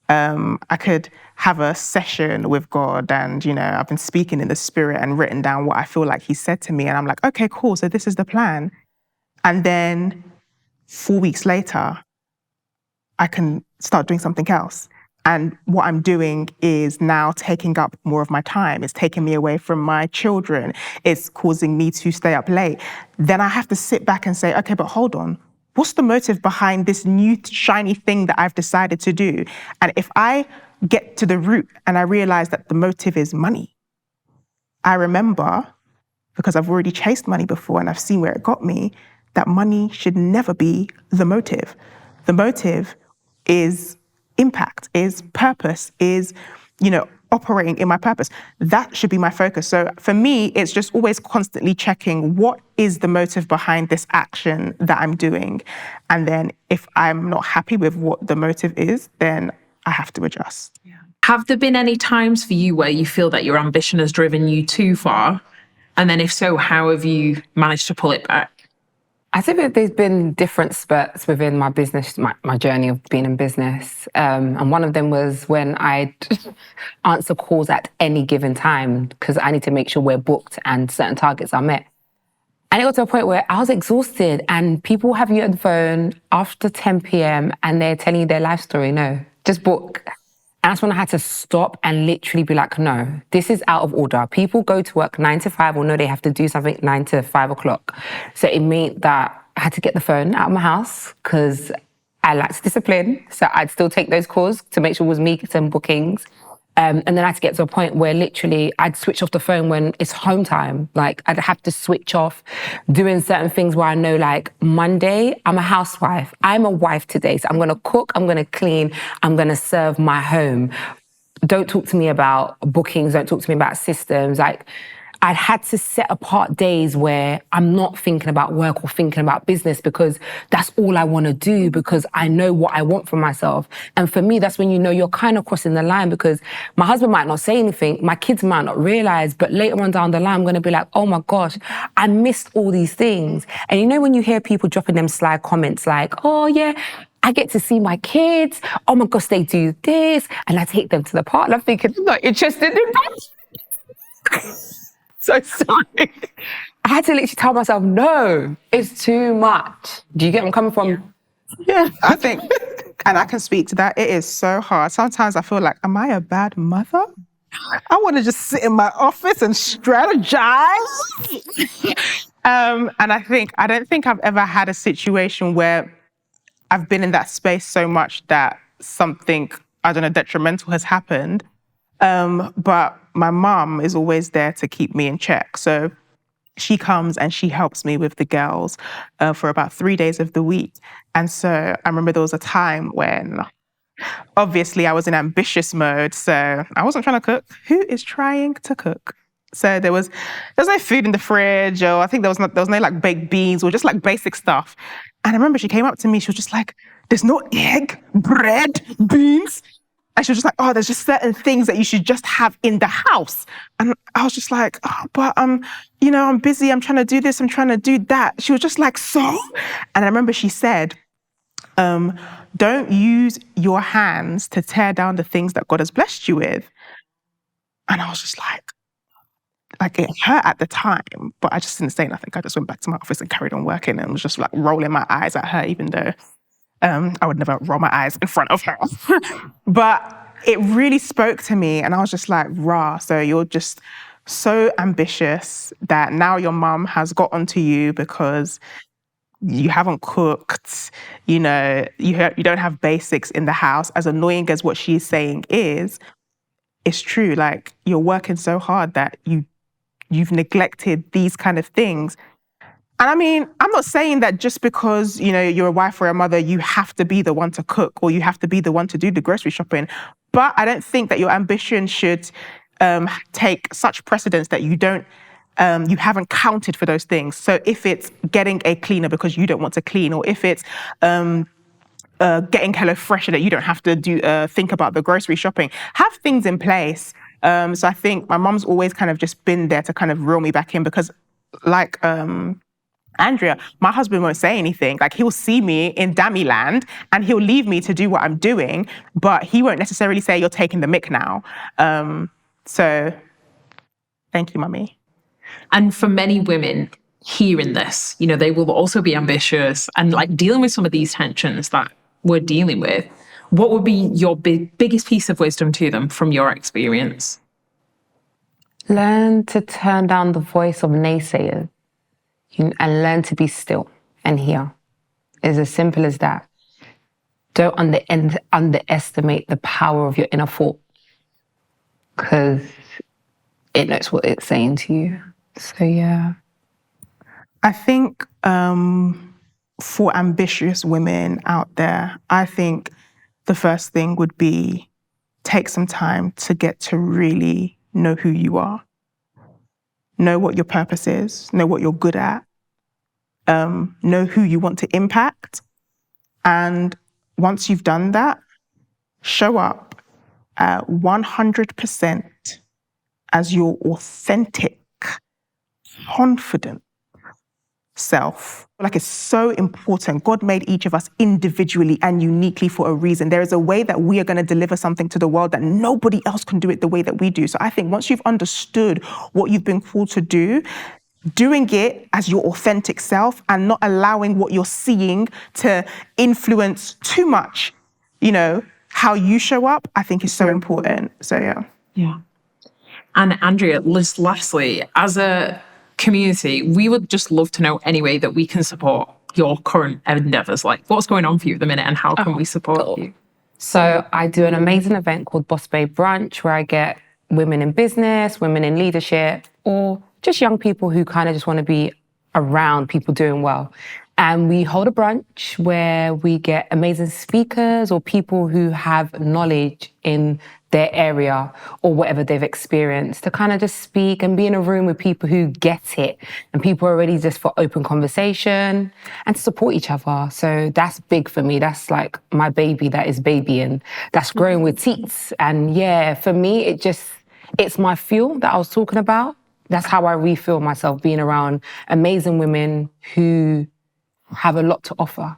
I could have a session with God and, I've been speaking in the spirit and written down what I feel like he said to me. And I'm like, okay, cool. So this is the plan. And then 4 weeks later, I can start doing something else. And what I'm doing is now taking up more of my time. It's taking me away from my children. It's causing me to stay up late. Then I have to sit back and say, okay, but hold on. What's the motive behind this new shiny thing that I've decided to do? And if I get to the root and I realize that the motive is money, I remember, because I've already chased money before and I've seen where it got me, that money should never be the motive. The motive is impact, is purpose, is, operating in my purpose. That should be my focus. So for me, it's just always constantly checking what is the motive behind this action that I'm doing. And then if I'm not happy with what the motive is, then I have to adjust. Yeah. Have there been any times for you where you feel that your ambition has driven you too far? And then if so, how have you managed to pull it back? I think that there's been different spurts within my business, my journey of being in business. And one of them was when I'd answer calls at any given time because I need to make sure we're booked and certain targets are met. And it got to a point where I was exhausted and people have you on the phone after 10 p.m. and they're telling you their life story. No, just book. And that's when I had to stop and literally be like, no, this is out of order. People go to work 9 to 5 or know they have to do something 9 to 5 o'clock. So it meant that I had to get the phone out of my house because I lacked discipline. So I'd still take those calls to make sure it was me some bookings. And then I had to get to a point where literally I'd switch off the phone when it's home time. Like I'd have to switch off doing certain things where I know like Monday, I'm a housewife. I'm a wife today. So I'm going to cook, I'm going to clean, I'm going to serve my home. Don't talk to me about bookings. Don't talk to me about systems. Like I'd had to set apart days where I'm not thinking about work or thinking about business because that's all I want to do, because I know what I want for myself. And for me, that's when you know you're kind of crossing the line, because my husband might not say anything, my kids might not realize, but later on down the line, I'm going to be like, oh my gosh, I missed all these things. And you know when you hear people dropping them sly comments like, oh yeah, I get to see my kids, oh my gosh, they do this, and I take them to the park, and I'm thinking, I'm not interested in that. So sorry. I had to literally tell myself, no, it's too much. Do you get where I'm coming from? Yeah, I think, and I can speak to that. It is so hard. Sometimes I feel like, am I a bad mother? I want to just sit in my office and strategize. And I don't think I've ever had a situation where I've been in that space so much that something, I don't know, detrimental has happened. But my mum is always there to keep me in check. So she comes and she helps me with the girls for about 3 days of the week. And so I remember there was a time when obviously I was in ambitious mode. So I wasn't trying to cook. Who is trying to cook? So there was no food in the fridge, or I think there was no like baked beans or just like basic stuff. And I remember she came up to me, she was just like, there's no egg, bread, beans. And she was just like, oh, there's just certain things that you should just have in the house. And I was just like, oh, but you know, I'm busy, I'm trying to do this, I'm trying to do that. She was just like, so? And I remember she said, don't use your hands to tear down the things that God has blessed you with. And I was just like it hurt at the time, but I just didn't say nothing. I just went back to my office and carried on working and was just like rolling my eyes at her, even though I would never roll my eyes in front of her. But it really spoke to me, and I was just like, rah, so you're just so ambitious that now your mum has got onto you because you haven't cooked, you know, you don't have basics in the house. As annoying as what she's saying is, it's true. Like, you're working so hard that you've neglected these kind of things. And I mean, I'm not saying that just because, you know, you're a wife or a mother, you have to be the one to cook or you have to be the one to do the grocery shopping. But I don't think that your ambition should take such precedence that you haven't counted for those things. So if it's getting a cleaner because you don't want to clean, or if it's getting HelloFresh that you don't have to think about the grocery shopping, have things in place. So I think my mum's always kind of just been there to kind of reel me back in, because like Andria, my husband won't say anything. Like, he'll see me in Dammy land and he'll leave me to do what I'm doing, but he won't necessarily say, you're taking the mick now. So thank you, mummy. And for many women hearing this, you know, they will also be ambitious and like dealing with some of these tensions that we're dealing with. What would be your biggest piece of wisdom to them from your experience? Learn to turn down the voice of naysayers and learn to be still and hear. It's as simple as that. Don't underestimate the power of your inner thought, because it knows what it's saying to you. So, yeah. I think for ambitious women out there, I think the first thing would be take some time to get to really know who you are. Know what your purpose is, know what you're good at, know who you want to impact. And once you've done that, show up at 100% as your authentic, confident self. Like, it's so important. God made each of us individually and uniquely for a reason. There is a way that we are going to deliver something to the world that nobody else can do it the way that we do. So I think once you've understood what you've been called to do, doing it as your authentic self and not allowing what you're seeing to influence too much, you know, how you show up, I think is so important. So, yeah. Yeah. And Andria, lastly, as a community, we would just love to know any way that we can support your current endeavors. Like, what's going on for you at the minute and how can we support you? So I do an amazing event called Boss Babe Brunch, where I get women in business, women in leadership, or just young people who kind of just want to be around people doing well. And we hold a brunch where we get amazing speakers or people who have knowledge in their area or whatever they've experienced, to kind of just speak and be in a room with people who get it and people are ready just for open conversation and to support each other. So that's big for me. That's like my baby that is babying, that's growing with teats. And yeah, for me, it's my fuel that I was talking about. That's how I refuel myself, being around amazing women who have a lot to offer.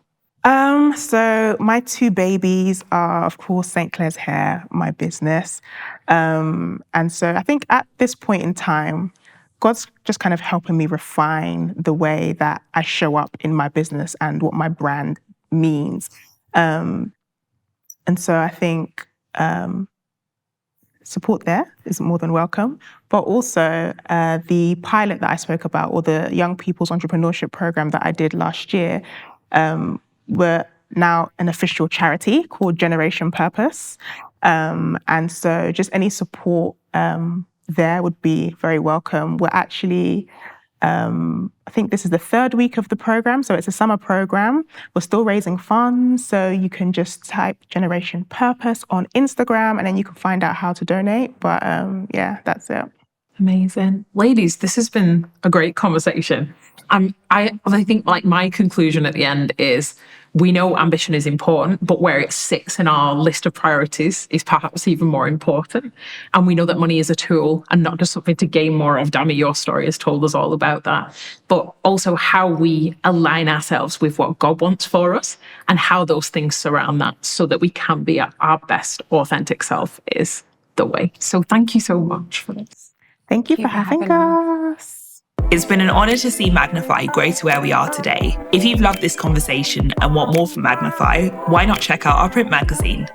So my two babies are, of course, St. Clair's Hair, my business. And so I think at this point in time, God's just kind of helping me refine the way that I show up in my business and what my brand means. And so I think support there is more than welcome. But also the pilot that I spoke about, or the Young People's Entrepreneurship Program that I did last year, we're now an official charity called Generation Purpose. And so just any support there would be very welcome. We're actually, I think this is the third week of the program, so it's a summer program. We're still raising funds, so you can just type Generation Purpose on Instagram and then you can find out how to donate. But yeah, that's it. Amazing. Ladies, this has been a great conversation. I think like my conclusion at the end is we know ambition is important, but where it sits in our list of priorities is perhaps even more important. And we know that money is a tool and not just something to gain more of. Dammy, your story has told us all about that. But also how we align ourselves with what God wants for us and how those things surround that so that we can be our best authentic self is the way. So thank you so much for this. Thank you for having us. It's been an honour to see Magnify grow to where we are today. If you've loved this conversation and want more from Magnify, why not check out our print magazine?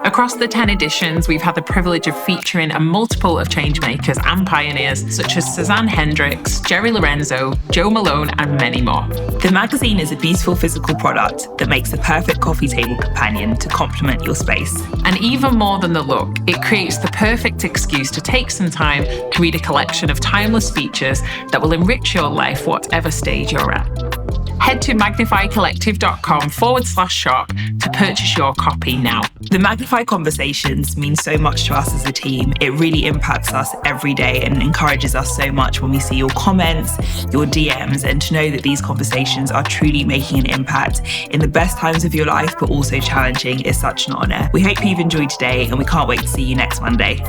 Across the 10 editions, we've had the privilege of featuring a multiple of changemakers and pioneers such as Suzanne Hendricks, Jerry Lorenzo, Joe Malone, and many more. The magazine is a beautiful physical product that makes the perfect coffee table companion to complement your space. And even more than the look, it creates the perfect excuse to take some time to read a collection of timeless features that will enrich your life whatever stage you're at. Head to magnifycollective.com/shop to purchase your copy now. The Magnify conversations mean so much to us as a team. It really impacts us every day and encourages us so much when we see your comments, your DMs, and to know that these conversations are truly making an impact in the best times of your life, but also challenging is such an honour. We hope you've enjoyed today and we can't wait to see you next Monday.